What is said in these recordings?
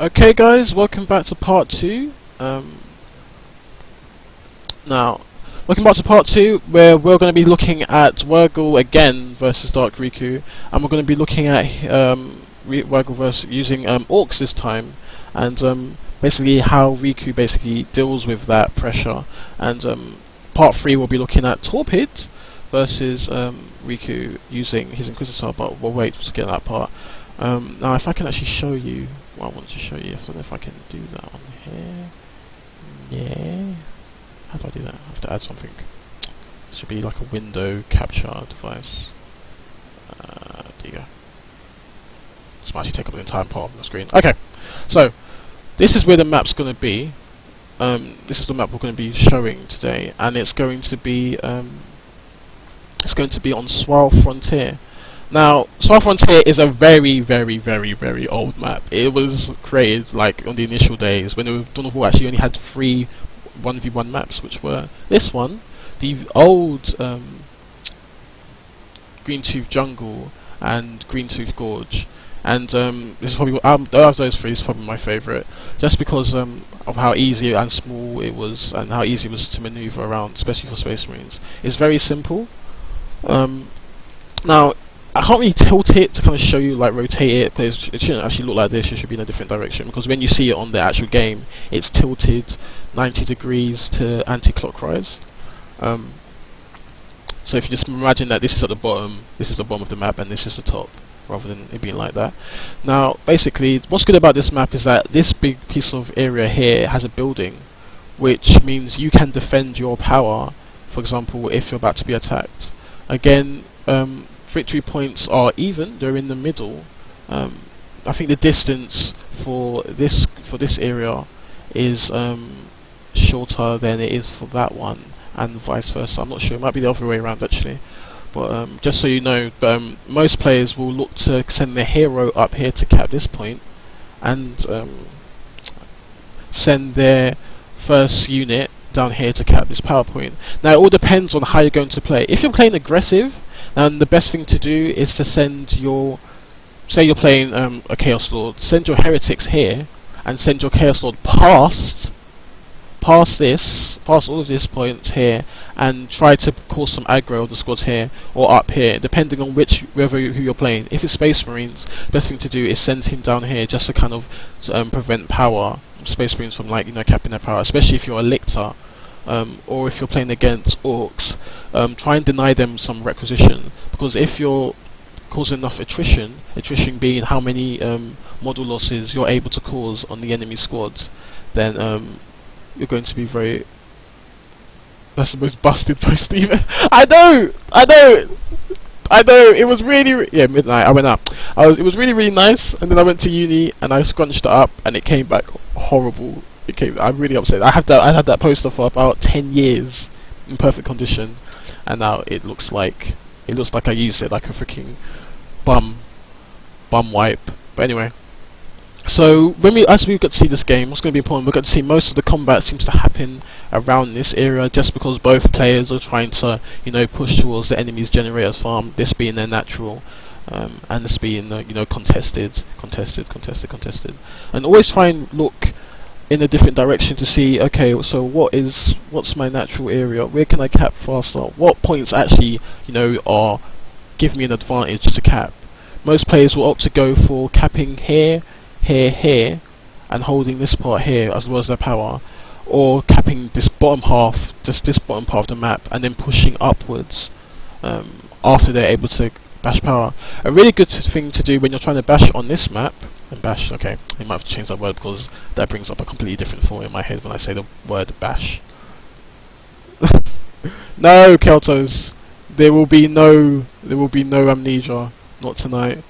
Okay guys, welcome back to part 2. Now, welcome back to part 2 where we're going to be looking at Wurgle again versus Dark Riku, and we're going to be looking at Wurgle versus using Orcs this time, and basically how Riku basically deals with that pressure. And part 3 we'll be looking at Torpid versus Riku using his Inquisitor, but we'll wait to get that part. Now if I can actually show you what I want to show you, I don't know if I can do that on here. Yeah. How do I do that? I have to add something. This should be like a window capture device. There you go. This might actually take up the entire part of the screen. Okay, so this is where the map's going to be. This is the map we're going to be showing today, and it's going to be on Swirl Frontier. Now, Swirl Frontier is a very old map. It was created like on the initial days when Dawn of War actually only had 3 1v1 maps, which were this one, the old Green Tooth Jungle, and Green Tooth Gorge. And this is probably out of those 3 is probably my favourite, just because of how easy and small it was, and how easy it was to manoeuvre around, especially for Space Marines. It's very simple. Now, I can't really tilt it to kind of show you, like rotate it, because it shouldn't actually look like this. It should be in a different direction, because when you see it on the actual game, it's tilted 90 degrees to anti-clockwise. So if you just imagine that this is at the bottom, this is the bottom of the map, and this is the top, rather than it being like that. Now, basically, what's good about this map is that this big piece of area here has a building, which means you can defend your power, for example, if you're about to be attacked. Again, victory points are even, they're in the middle. I think the distance for this area is shorter than it is for that one, and vice versa. I'm not sure, it might be the other way around actually. But just so you know, most players will look to send their hero up here to cap this point, and send their first unit down here to cap this power point. Now it all depends on how you're going to play. If you're playing aggressive, and the best thing to do is to send your, say you're playing a Chaos Lord, send your heretics here, and send your Chaos Lord past all of these points here, and try to cause some aggro of the squads here or up here, depending on who you're playing. If it's Space Marines, the best thing to do is send him down here just to kind of prevent Space Marines from, like, capping their power, especially if you're a Lictor. Or if you're playing against Orcs, try and deny them some requisition, because if you're causing enough attrition being how many model losses you're able to cause on the enemy squads, then you're going to be very... That's the most busted post even. I know, it was really, yeah, midnight, I went out. It was really nice, and then I went to uni, and I scrunched it up, and it came back horrible. I'm really upset. I had that poster for about 10 years in perfect condition, and now it looks like I used it like a freaking bum wipe. But anyway, so as we get to see this game, what's going to be important, we're going to see most of the combat seems to happen around this area, just because both players are trying to push towards the enemy's generators farm, this being their natural, and this being contested, and always try and look in a different direction to see, okay, so what's my natural area, where can I cap faster, what points actually are give me an advantage to cap. Most players will opt to go for capping here, and holding this part here as well as their power, or capping this bottom half, just this bottom part of the map, and then pushing upwards after they're able to bash power. A really good thing to do when you're trying to bash on this map, and bash, okay, I might have to change that word because that brings up a completely different thought in my head when I say the word bash. No, Keltos, there will be no amnesia, not tonight.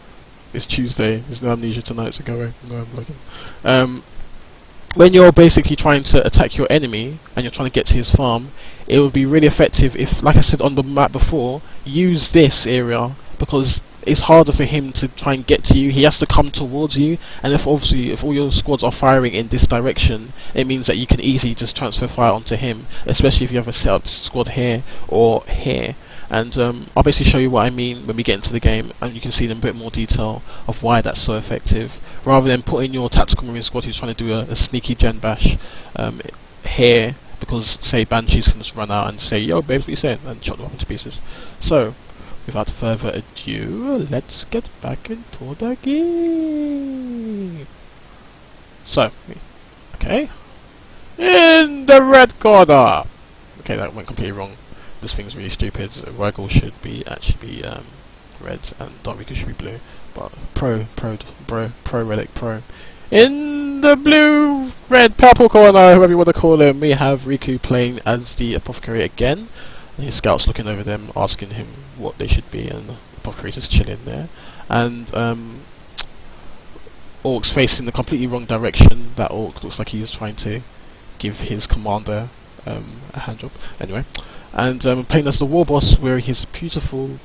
It's Tuesday, there's no amnesia tonight, so go away. No, I'm looking. When you're basically trying to attack your enemy and you're trying to get to his farm, it would be really effective if, like I said on the map before, use this area, because it's harder for him to try and get to you. He has to come towards you, and if all your squads are firing in this direction, it means that you can easily just transfer fire onto him, especially if you have a set up squad here or here. And I'll basically show you what I mean when we get into the game, and you can see in a bit more detail of why that's so effective. rather than putting your tactical marine squad who's trying to do a sneaky gen bash here, because say Banshees can just run out and say, yo babes, what you saying, and chop them up into pieces. So without further ado, let's get back into the game. So, okay, in the red corner. Okay, that went completely wrong. This thing's really stupid. Riku should be actually red and Riku should be blue. But pro relic pro. In the blue, red, purple corner, whoever you want to call him, we have Riku playing as the apothecary again. And his scouts looking over them, asking him what they should be, and the apothecary's just chilling there. And Orc's facing the completely wrong direction. That Orc looks like he's trying to give his commander a hand job. Anyway, and playing as the war boss, wearing his beautiful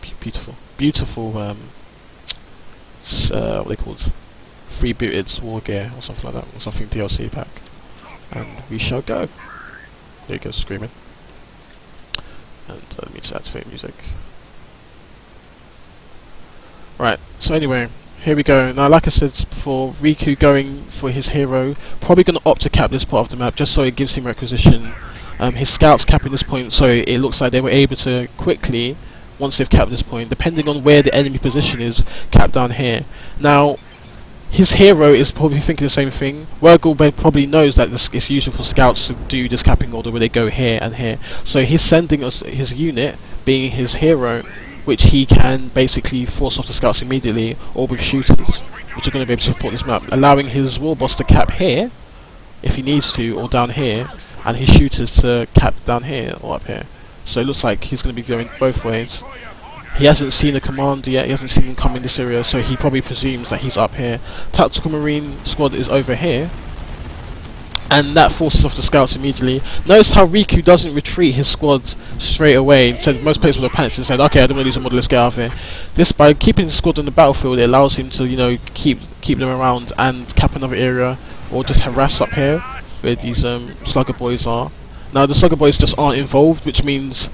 what they called, freebooted war gear or something like that, or something DLC pack. And we shall go. There he goes screaming. And let me just activate music. Right, so anyway, here we go. Now, like I said before, Riku going for his hero, probably going to opt to cap this part of the map just so it gives him requisition. His scouts capping this point, so it looks like they were able to quickly, once they've capped this point, depending on where the enemy position is, cap down here. Now, his hero is probably thinking the same thing. Wergel probably knows that it's usual for scouts to do this capping order where they go here and here. So he's sending us his unit, being his hero, which he can basically force off the scouts immediately, or with shooters, which are going to be able to support this map, allowing his war boss to cap here, if he needs to, or down here, and his shooters to cap down here, or up here. So it looks like he's going to be going both ways. He hasn't seen a commander yet, he hasn't seen him come in this area, so he probably presumes that he's up here. Tactical Marine squad is over here, and that forces off the scouts immediately. Notice how Riku doesn't retreat his squad straight away. Instead, most players would have panicked and said, okay, I don't want to lose a model, let's get out of here. This, by keeping his squad on the battlefield, it allows him to, you know, keep them around and cap another area, or just harass up here, where these slugger boys are. Now, the slugger boys just aren't involved, which means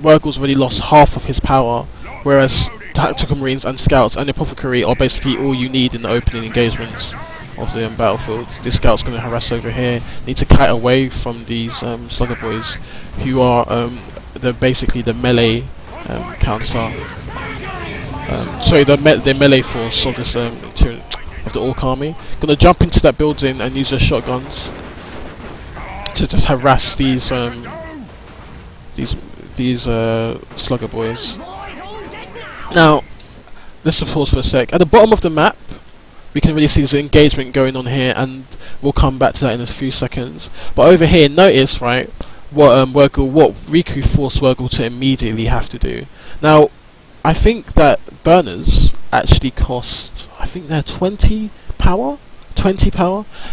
Wergel's already lost half of his power, whereas tactical marines and scouts and the apothecary are basically all you need in the opening engagements of the battlefield. This scout's going to harass over here. Need to kite away from these slugger boys, who are basically the melee counter. Sorry, the melee force of this of the Orc army. Going to jump into that building and use their shotguns to just harass these slugger boys. Now, let's pause for a sec. At the bottom of the map, we can really see there's an engagement going on here, and we'll come back to that in a few seconds. But over here, notice, right, what Riku forced Wergel to immediately have to do. Now, I think that burners actually cost, I think they're 20 power,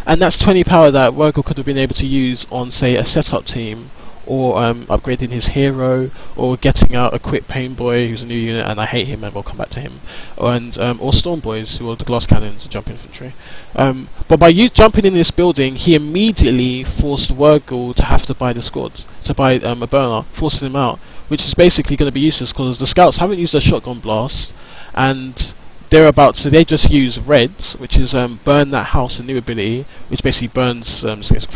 and that's 20 power that Wergel could have been able to use on, say, a setup team, or upgrading his hero, or getting out a quick pain boy who's a new unit, and I hate him and we'll come back to him, and or storm boys who are the glass cannons, jump infantry. But by jumping in this building, he immediately forced Wergel to have to buy the squad, to buy a burner, forcing him out, which is basically going to be useless because the scouts haven't used their shotgun blast, and they're about to, they just use reds, which is burn that house, a new ability, which basically burns, it's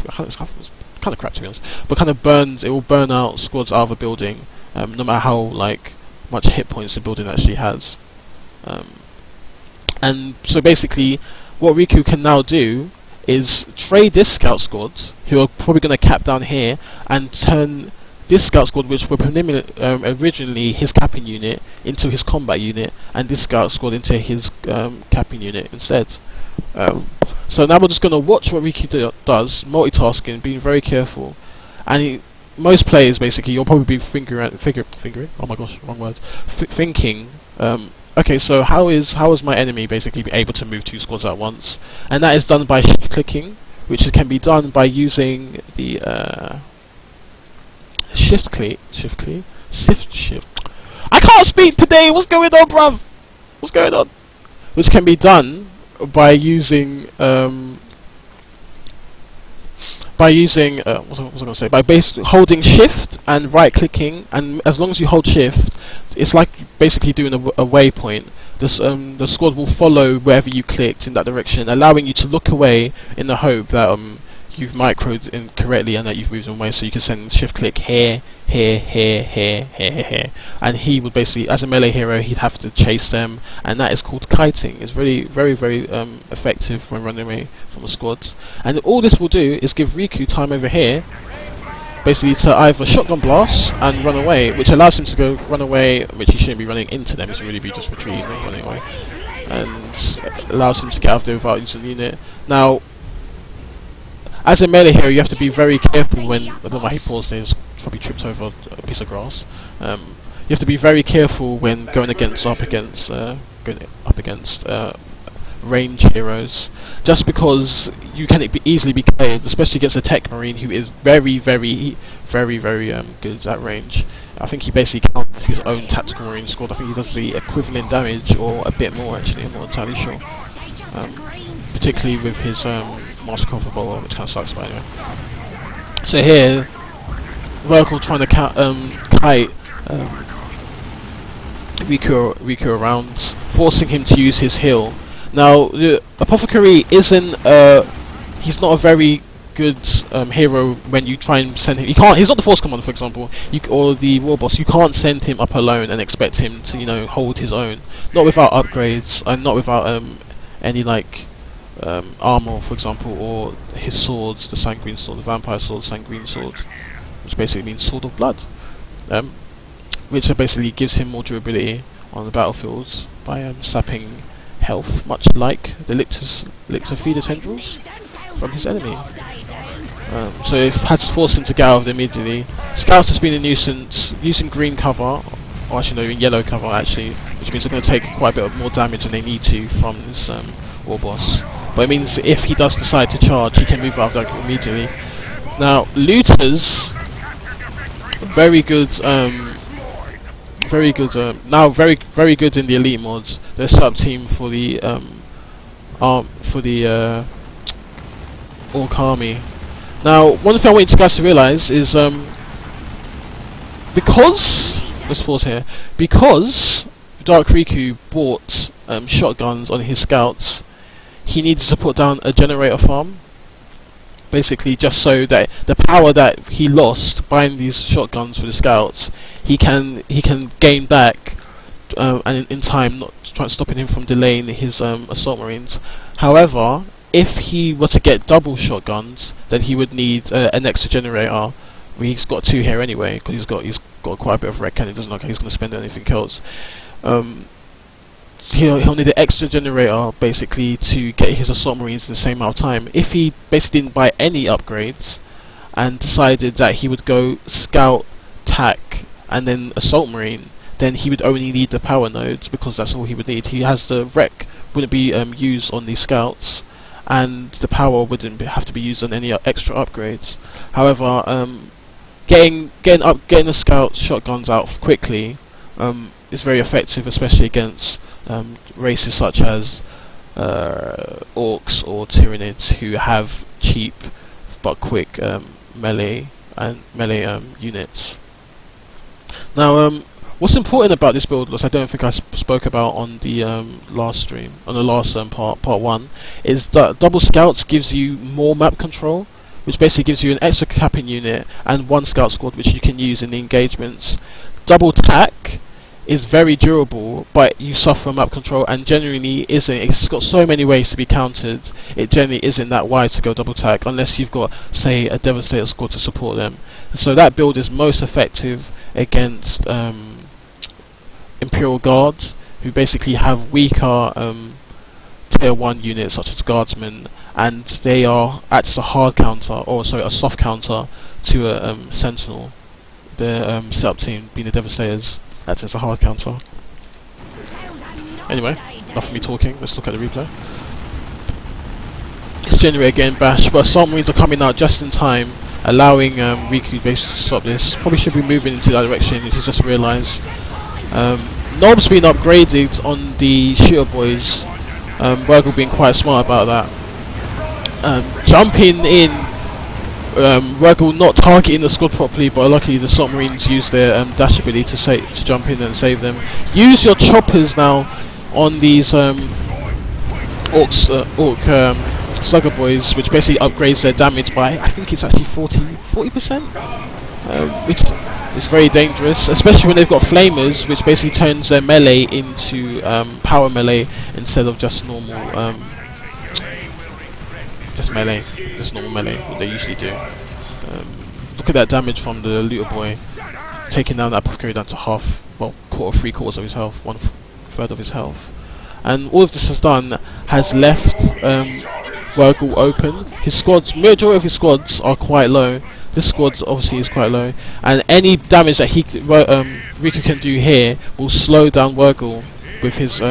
kind of crap to be honest, but kind of burns, it will burn out squads out of a building, no matter how like much hit points the building actually has. And so basically what Riku can now do is trade this scout squad, who are probably going to cap down here, and turn this scout squad, which were originally his capping unit, into his combat unit, and this scout squad into his capping unit instead. So now we're just going to watch what Riku does, multitasking, being very careful. And most players, basically, you'll probably be fingering, oh my gosh, wrong words, thinking, okay, so how is my enemy basically able to move two squads at once? And that is done by shift clicking, which can be done by using the shift. I can't speak today. What's going on, bruv? What's going on? Which can be done by using what was I going to say? By basically holding shift and right clicking, and as long as you hold shift, it's like basically doing a waypoint. the squad will follow wherever you clicked in that direction, allowing you to look away in the hope that you've microed incorrectly and that you've moved them away. So you can send shift click here, here, here, here, here, here, and he would basically, as a melee hero, he'd have to chase them, and that is called kiting. It's very, very, very effective when running away from the squads. And all this will do is give Riku time over here, basically to either shotgun blast and run away, which allows him to go run away, which he shouldn't be running into them. He should really be just retreating and running away, and allows him to get out of there without using the unit. Now, as a melee hero, you have to be very careful when, I don't know why he paused there, he's probably tripped over a piece of grass. You have to be very careful when going up against range heroes, just because you can easily be killed, especially against a tech marine who is very, very, very, very good at range. I think he basically counts his own tactical marine squad. I think he does the equivalent damage, or a bit more actually, I'm not entirely sure. Particularly with his Master Cover Bowler, which kind of sucks, but anyway. So here, Verkle trying to kite Riku around, forcing him to use his heal. Now, the Apothecary isn't he's not a very good hero when you try and send him. He's not the Force Commander, for example, or the War Boss. You can't send him up alone and expect him to, you know, hold his own. Not without upgrades, and not without any like armor, for example, or his swords, the Sanguine Sword, the Vampire Sword, Sanguine Sword, which basically means Sword of Blood, which basically gives him more durability on the battlefields by sapping health, much like the Lictor Feeder Tendrils from his enemy. So it had to force him to get out of it immediately. Scouts has been a nuisance, using green cover, or actually no, in yellow cover actually, which means they're going to take quite a bit more damage than they need to from this War Boss. But it means if he does decide to charge, he can move out of that immediately. Now, Looters, very good, now very good in the elite mods. They're sub team for the Orc Army. Now, one thing I want you guys to realise is because, let's pause here, because Dark Riku bought shotguns on his scouts, he needed to put down a generator farm, basically just so that the power that he lost buying these shotguns for the scouts, he can gain back, and in time, not stopping him from delaying his assault marines. However, if he were to get double shotguns, then he would need an extra generator. I mean, he's got two here anyway, because he's got quite a bit of red cannon. It doesn't look like he's going to spend anything else. He'll need an extra generator basically to get his assault marines in the same amount of time. If he basically didn't buy any upgrades and decided that he would go scout, tac, and then assault marine, then he would only need the power nodes, because that's all he would need. He has the wreck wouldn't be used on these scouts, and the power wouldn't have to be used on any extra upgrades. However, getting the scout shotguns out quickly is very effective, especially against races such as orcs or Tyranids, who have cheap but quick melee units. Now, what's important about this build, which I don't think I spoke about on the last stream, on the last part 1, is that double scouts gives you more map control, which basically gives you an extra capping unit and one scout squad which you can use in the engagements. Double tac is very durable, but you suffer map control, and generally isn't. It's got so many ways to be countered. It generally isn't that wise to go double tac unless you've got, say, a Devastator squad to support them. So that build is most effective against Imperial Guards, who basically have weaker tier 1 units such as Guardsmen, and they act as a hard counter, or sorry, a soft counter to a Sentinel. The setup team being the Devastators. That's a hard counter. Anyway, enough of me talking, let's look at the replay. It's generator getting bashed, but assault marines are coming out just in time, allowing Riku basically to stop this. Probably should be moving into that direction, he's just realised. Knobs being upgraded on the shooter boys, Verkle being quite smart about that. Jumping in, Verkle not targeting the squad properly, but luckily the submarines use their dash ability to jump in and save them. Use your choppers now on these orc slugger boys, which basically upgrades their damage by, I think it's actually 40%, which is very dangerous, especially when they've got flamers, which basically turns their melee into power melee instead of just normal normal melee, what they usually do. Look at that damage from the looter boy, taking down that apothecary down to half, well, three-quarters of his health, one-third of his health. And all of this has left Wurgle open. His squads, majority of his squads are quite low. This squad obviously is quite low, and any damage that Riku can do here will slow down Wurgle with his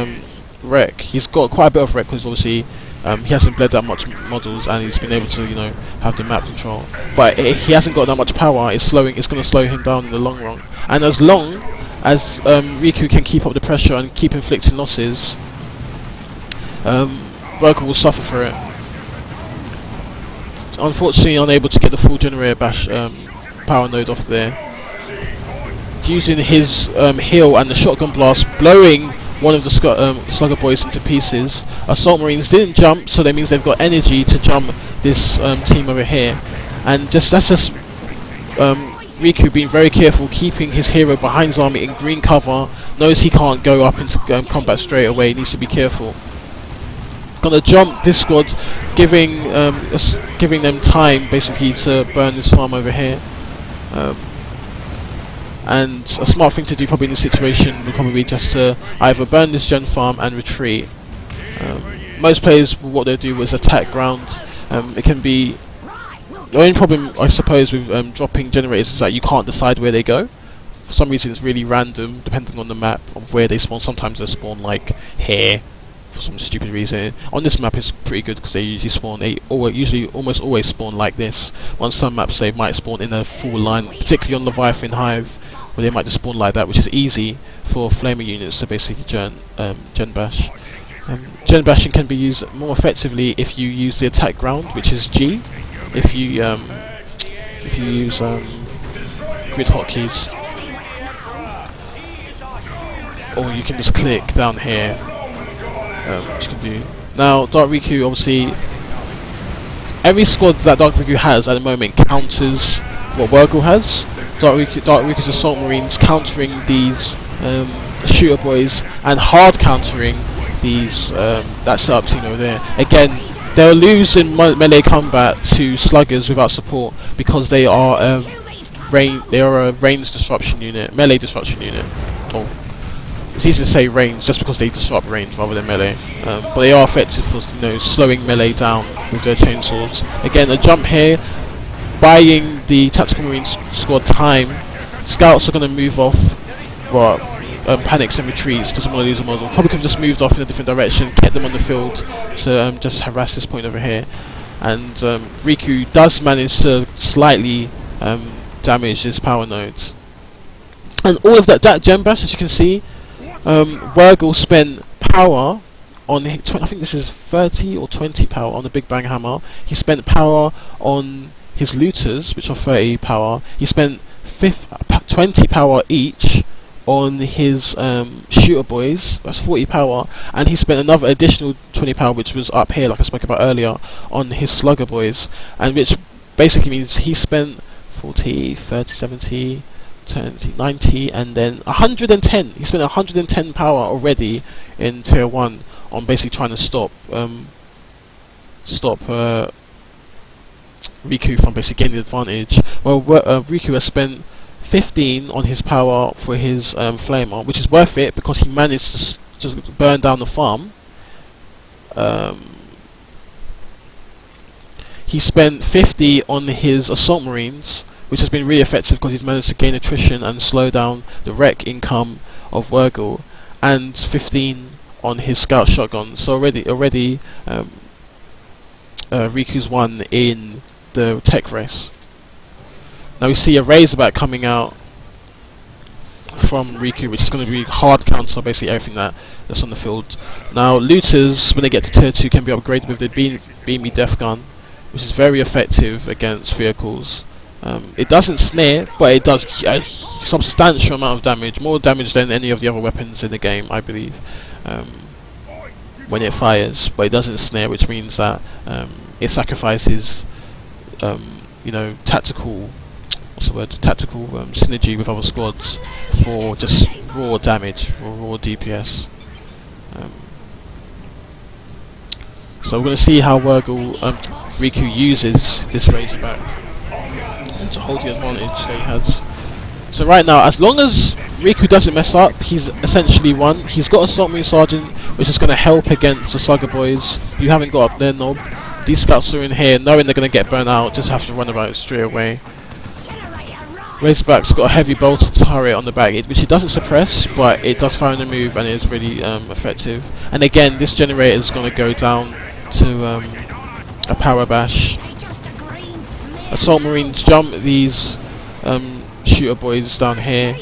wreck. He's got quite a bit of wreck because obviously he hasn't bled that much models, and he's been able to, you know, have the map control. But he hasn't got that much power. It's going to slow him down in the long run. And as long as Riku can keep up the pressure and keep inflicting losses, Wurgle will suffer for it. Unfortunately, unable to get the full generator bash power node off there. Using his heal and the shotgun blast, blowing one of the slugger boys into pieces. Assault Marines didn't jump, so that means they've got energy to jump this team over here. And that's just Riku being very careful, keeping his hero behind his army in green cover. Knows he can't go up into combat straight away. He needs to be careful. Gonna jump this squad, giving them time basically to burn this farm over here. And a smart thing to do probably in this situation would probably be just to either burn this gen farm and retreat. Most players, what they'll do is attack ground. It can be the only problem, I suppose, with dropping generators is that you can't decide where they go. For some reason, it's really random depending on the map of where they spawn. Sometimes they spawn like here, for some stupid reason. On this map it's pretty good because they usually spawn almost always spawn like this. On some maps they might spawn in a full line, particularly on Leviathan Hive, where they might just spawn like that, which is easy for flamer units to basically gen bash. Gen bashing can be used more effectively if you use the attack ground, which is G. If you use grid hotkeys, or you can just click down here. Which you can do. Now, Dark Riku, obviously, every squad that Dark Riku has at the moment counters what Wurgle has. Dark Riku's Assault Marines countering these shooter boys and hard countering these that setup team over there. Again, they'll lose in melee combat to sluggers without support because they are a range disruption unit, melee disruption unit. Oh. It's easy to say range just because they disrupt range rather than melee, but they are effective for, you know, slowing melee down with their chainswords. Again, a jump here, buying the tactical marine squad time. Scouts are going to move off, well, panics and retreats, doesn't want to lose a model. Probably could have just moved off in a different direction, kept them on the field to just harass this point over here. And Riku does manage to slightly damage his power nodes. And all of that gem bash, as you can see, Wurgle spent power on, I think this is 30 or 20 power on the Big Bang Hammer. He spent power on his looters, which are 30 power. He spent 20 power each on his shooter boys, that's 40 power, and he spent another additional 20 power, which was up here, like I spoke about earlier, on his slugger boys, and which basically means he spent 40, 30, 70, 90, and then 110. He spent 110 power already in tier 1 on basically trying to stop Riku from basically gaining the advantage. Well, Riku has spent 15 on his power for his flamer, which is worth it because he managed to just burn down the farm. He spent 50 on his assault marines, which has been really effective because he's managed to gain attrition and slow down the wreck income of Wurgle, and 15 on his scout shotgun. So already Riku's won in the tech race. Now we see a Razorback coming out from Riku, which is going to be hard counter basically everything that's on the field. Now looters, when they get to tier 2, can be upgraded with the Beamy Death Gun, which is very effective against vehicles. It doesn't snare, but it does a substantial amount of damage, more damage than any of the other weapons in the game, I believe. when it fires, but it doesn't snare, which means that it sacrifices, you know, tactical, what's the word, tactical synergy with other squads for just raw damage, for raw DPS. So we're going to see how Riku uses this Razorback to hold the advantage that he has. So right now, as long as Riku doesn't mess up, he's essentially won. He's got Assault Marine Sergeant, which is going to help against the Slugger Boys who haven't got up their knob. These scouts are in here, knowing they're going to get burnt out, just have to run about straight away. Razorback's got a heavy bolter turret on the back, which he doesn't suppress, but it does fire in the move and it is really effective. And again, this generator is going to go down to a power bash. Assault Marines jump these shooter boys down here.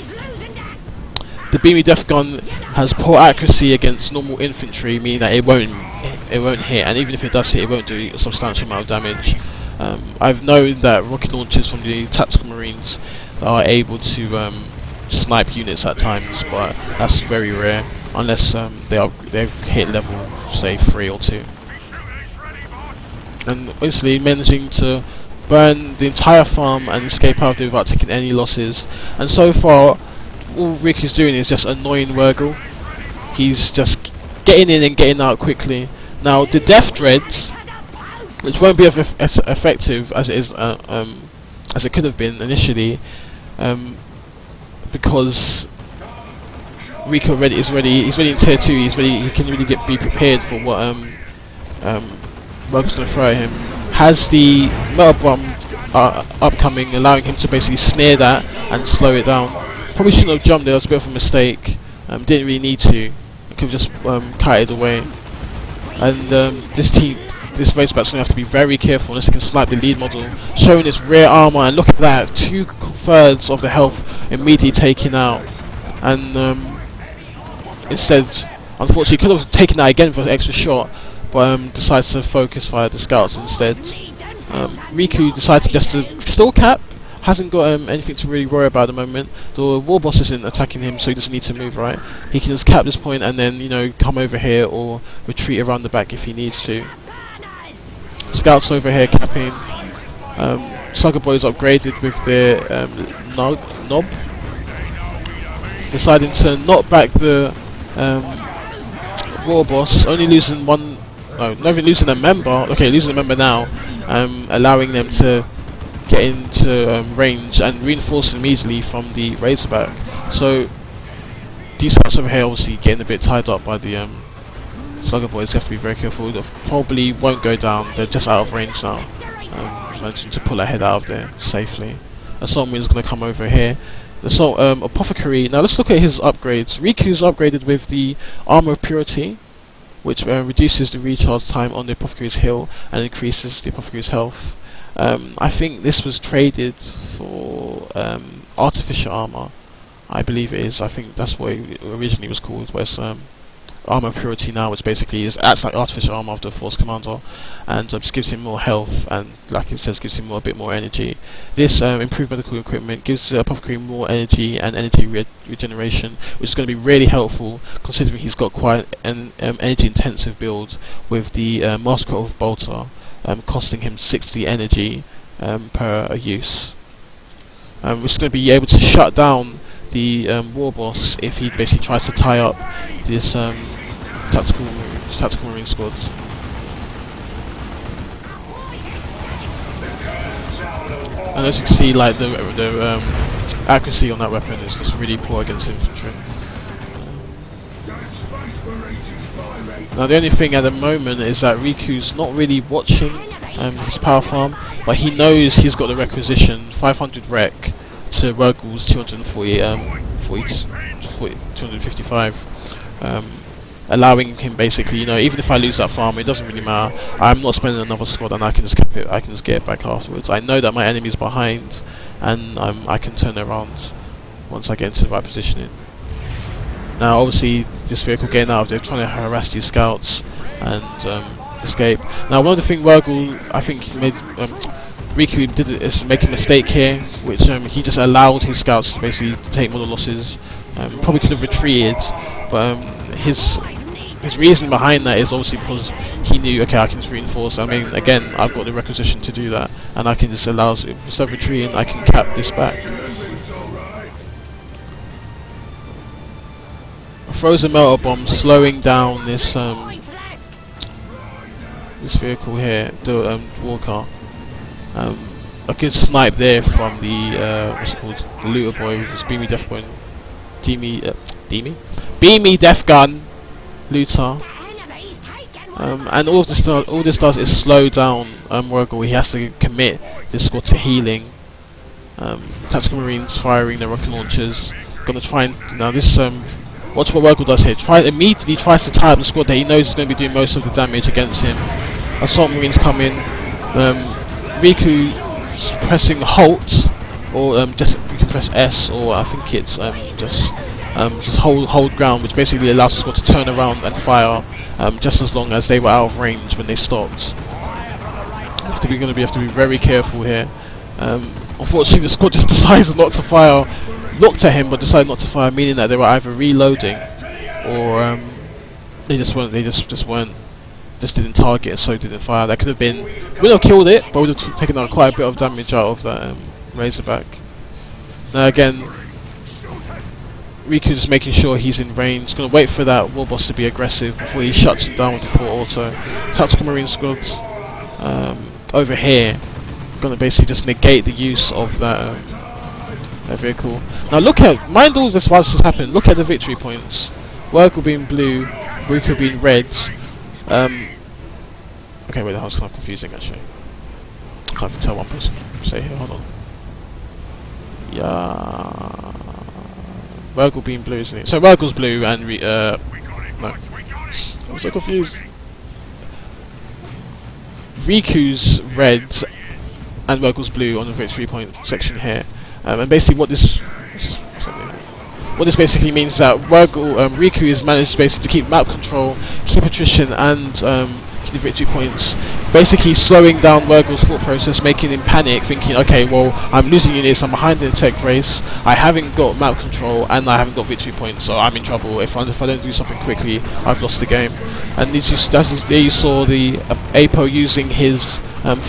The Beamy Death Gun has poor accuracy against normal infantry, meaning that it won't hit, and even if it does hit, it won't do a substantial amount of damage. I've known that rocket launchers from the Tactical Marines are able to snipe units at times, but that's very rare, unless they've hit level, say, 3 or 2. And obviously managing to burn the entire farm and escape out of it without taking any losses. And so far, all Riku's doing is just annoying Wurgle. He's just getting in and getting out quickly. Now the Death Dreads, which won't be as effective as it is, as it could have been initially, because Riku he's ready in tier 2. He can really be prepared for what Wurgle's going to throw at him. Has the metal bomb upcoming, allowing him to basically snare that and slow it down. Probably shouldn't have jumped there, it was a bit of a mistake. Didn't really need to. I could have just kited away. And this Razorback's going to have to be very careful unless he can snipe the lead model, showing its rear armor, and look at that, 2/3 of the health immediately taken out. And instead, unfortunately, he could have taken that again for an extra shot, but decides to focus fire the scouts instead. Riku decides just to still cap, hasn't got anything to really worry about at the moment. The war boss isn't attacking him, so he doesn't need to move, right? He can just cap this point and then, you know, come over here or retreat around the back if he needs to. Scouts over here capping. Slugger Boys upgraded with their knob. Deciding to knock back the war boss, only losing one. No, not even losing a member. Okay, losing a member now, allowing them to get into range and reinforce immediately from the Razorback. So these scouts over here obviously getting a bit tied up by the Slugger Boys. You have to be very careful. They probably won't go down. They're just out of range now. Managing to pull a head out of there safely. Assault Marine is going to come over here. Assault Apothecary. Now let's look at his upgrades. Riku's upgraded with the Armor of Purity, which reduces the recharge time on the Apothecary's heal and increases the Apothecary's health. I think this was traded for Artificial Armor. I believe it is. I think that's what it originally was called. Whereas Armor of Purity now, which basically acts like Artificial Armor of the Force Commander, and just gives him more health and, like it says, gives him a bit more energy. This improved medical equipment gives the Apothecary more energy and energy regeneration, which is going to be really helpful considering he's got quite an energy intensive build with the Master of Bolter costing him 60 energy per use. Which is going to be able to shut down the war boss if he basically tries to tie up this tactical marine squads. And as you can see, like the accuracy on that weapon is just really poor against infantry. Now the only thing at the moment is that Riku's not really watching his power farm, but he knows he's got the requisition 500 rec to Wurgle's 255, allowing him basically, you know, even if I lose that farm, it doesn't really matter. I'm not spending another squad, and I can just keep it. I can just get it back afterwards. I know that my enemy's behind, and I can turn around once I get into the right positioning. Now, obviously, this vehicle getting out of there, trying to harass these scouts and escape. Now, one of the things Wurgle, I think, made. Riku did it is make a mistake here, which he just allowed his scouts to basically take more losses. Probably could have retreated, but his his reason behind that is obviously because he knew, okay, I can just reinforce. I mean, again, I've got the requisition to do that, and I can just allow, instead of retreating, I can cap this back. Throws a melter bomb, slowing down this this vehicle here, the Walker. A good snipe there from the what's it called, the looter boy with his beamy death gun, beamy death gun, looter. And all this does is slow down Wergel. He has to commit this squad to healing. Tactical Marines firing their rocket launchers. Gonna try and now this watch what Wergel does here. Immediately tries to tie up the squad that he knows is going to be doing most of the damage against him. Assault Marines come in. Riku pressing halt, or just you can press S, or I think it's just hold ground, which basically allows the squad to turn around and fire just as long as they were out of range when they stopped. You have to be very careful here. Unfortunately, the squad just decides not to fire. Looked at him but decided not to fire, meaning that they were either reloading or they just didn't target and so didn't fire. That could have been, would have killed it, but would have taken out quite a bit of damage out of that Razorback. Now again, Riku's just making sure he's in range. Gonna wait for that war boss to be aggressive before he shuts him down with the full auto. Tactical Marine squads over here gonna basically just negate the use of that vehicle. Now look at, mind all this while this has happened, look at the victory points. Wergel being blue, Riku being red. Okay, wait, that was kind of confusing actually. I can't even tell one person. Say here, hold on. Yeah, Wergel being blue, isn't it? So Wergel's blue and no, I'm so confused. Riku's red and Wergel's blue on the victory point section here. And basically what this basically means is that Riku has managed basically to keep map control, keep attrition, and keep the victory points. Basically slowing down Wergel's thought process, making him panic, thinking, okay, well, I'm losing units, I'm behind in the tech race, I haven't got map control, and I haven't got victory points, so I'm in trouble. If I don't do something quickly, I've lost the game. And there you saw the Apo using his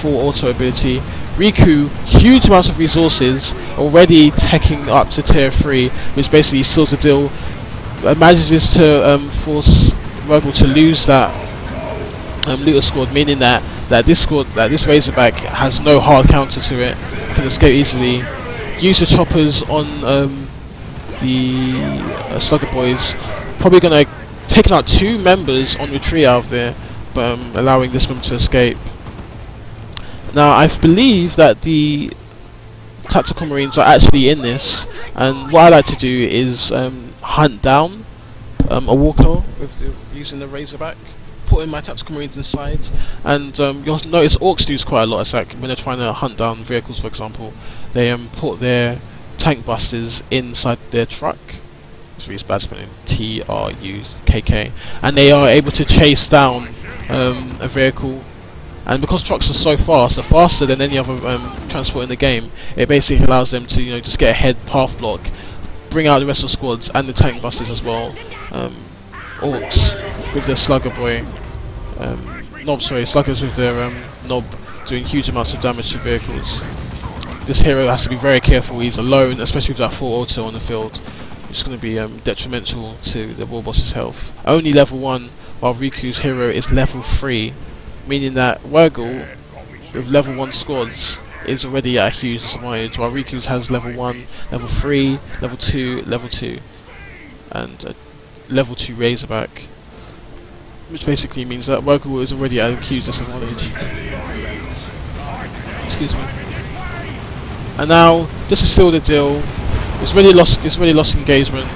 full auto ability. Riku, huge amounts of resources, already teching up to tier 3, which basically seals the deal. Manages to force Wergel to lose that looter squad, meaning that this Razorback has no hard counter to it, can escape easily. Use the choppers on the Slugger Boys, probably gonna take out 2 members on retreat out of there, but allowing this one to escape. Now I believe that the Tactical Marines are actually in this, and what I like to do is hunt down a walker using the Razorback, putting my Tactical Marines inside, and you'll notice Orcs do quite a lot. It's like when they're trying to hunt down vehicles, for example, they put their tank busters inside their truck. It's really bad spelling, TRUKK, and they are able to chase down a vehicle. And because trucks are so fast, they're faster than any other transport in the game, it basically allows them to just get ahead, path block, bring out the rest of the squads and the tank busters as well. Orcs with their Slugger Boy, Sluggers with their Knob doing huge amounts of damage to vehicles. This hero has to be very careful. He's alone, especially with that full auto on the field. It's going to be detrimental to the war boss's health. Only level 1, while Riku's hero is level 3. Meaning that Wergel, with level 1 squads, is already at a huge disadvantage, while Riku's has level 1, level 3, level 2, and level 2 Razorback. Which basically means that Wergel is already at a huge disadvantage. Excuse me. And now, just to seal the deal, it's really lost engagement.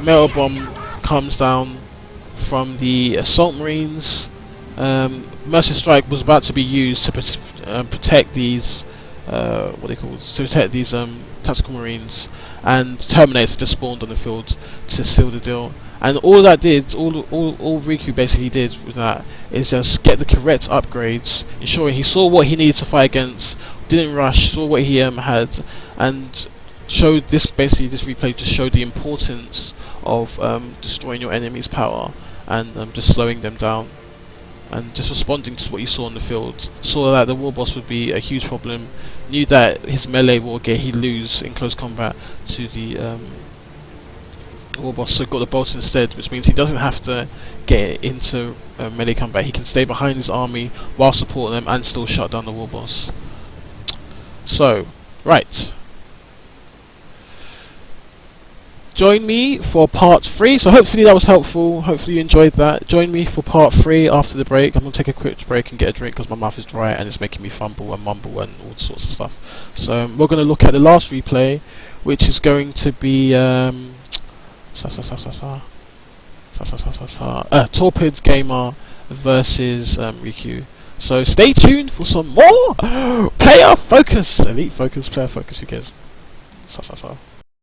Metal Bomb comes down from the Assault Marines. Mercy Strike was about to be used to protect these Tactical Marines, and Terminator just spawned on the field to seal the deal. And all Riku basically did with that is just get the correct upgrades, ensuring he saw what he needed to fight against, didn't rush, saw what he had, and showed this replay just showed the importance of destroying your enemy's power and just slowing them down, and just responding to what you saw on the field. Saw that the war boss would be a huge problem, knew that his melee war gear he'd lose in close combat to the war boss, so got the bolt instead, which means he doesn't have to get into melee combat. He can stay behind his army while supporting them and still shut down the war boss. So, right. Join me for part 3. So hopefully that was helpful. Hopefully you enjoyed that. Join me for part 3 after the break. I'm going to take a quick break and get a drink because my mouth is dry and it's making me fumble and mumble and all sorts of stuff. So we're going to look at the last replay, which is going to be Torpid Gamer versus Riku. So stay tuned for some more player focus, elite focus, player focus. Who cares?